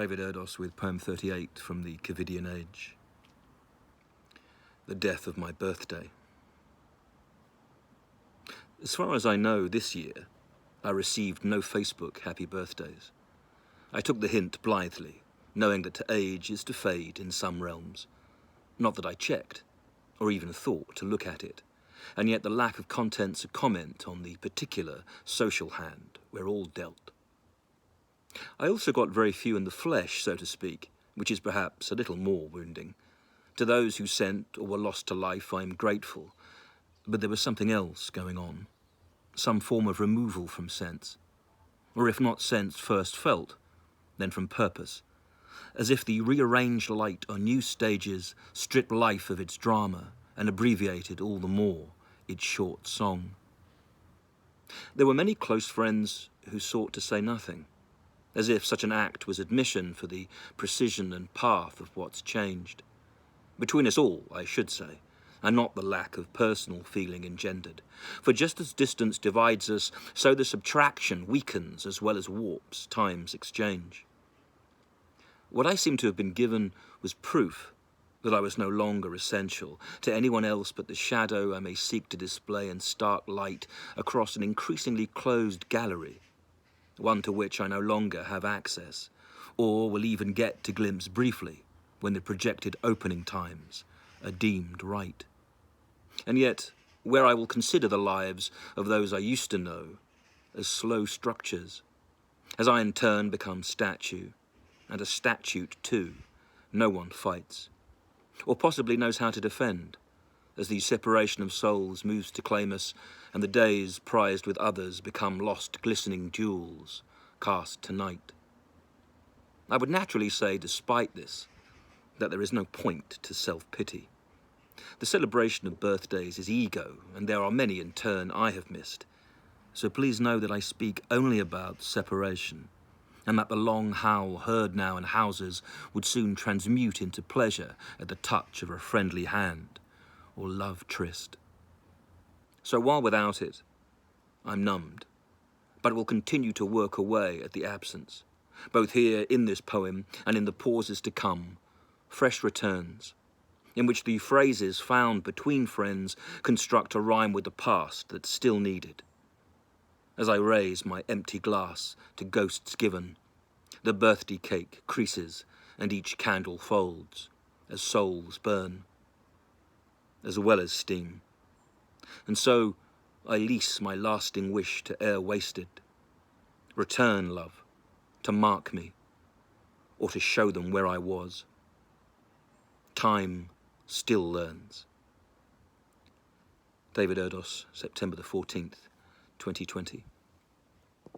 David Erdos with poem 38 from the COVIDIan Age. The death of my birthday. As far as I know, this year, I received no Facebook happy birthdays. I took the hint blithely, knowing that to age is to fade in some realms. Not that I checked, or even thought to look at it, and yet the lack of content's a comment on the particular social hand we're all dealt. I also got very few in the flesh, so to speak, which is perhaps a little more wounding. To those who sent or were lost to life, I am grateful, but there was something else going on, some form of removal from sense, or if not sense first felt, then from purpose, as if the rearranged light on new stages stripped life of its drama and abbreviated all the more its short song. There were many close friends who sought to say nothing, as if such an act was admission for the precision and path of what's changed. Between us all, I should say, and not the lack of personal feeling engendered. For just as distance divides us, so the subtraction weakens as well as warps time's exchange. What I seem to have been given was proof that I was no longer essential to anyone else but the shadow I may seek to display in stark light across an increasingly closed gallery, one to which I no longer have access, or will even get to glimpse briefly when the projected opening times are deemed right. And yet, where I will consider the lives of those I used to know as slow structures, as I in turn become statue, and a statute too, no one fights, or possibly knows how to defend, as the separation of souls moves to claim us, and the days prized with others become lost glistening jewels, cast to night. I would naturally say, despite this, that there is no point to self-pity. The celebration of birthdays is ego, and there are many in turn I have missed. So please know that I speak only about separation, and that the long howl heard now in houses would soon transmute into pleasure at the touch of a friendly hand, or love tryst. So while without it, I'm numbed, but will continue to work away at the absence, both here in this poem and in the pauses to come, fresh returns, in which the phrases found between friends construct a rhyme with the past that's still needed. As I raise my empty glass to ghosts given, the birthday cake creases and each candle folds as souls burn, as well as steam. And so I lease my lasting wish to air wasted. Return, love, to mark me, or to show them where I was. Time still learns. David Erdos, September the 14th, 2020.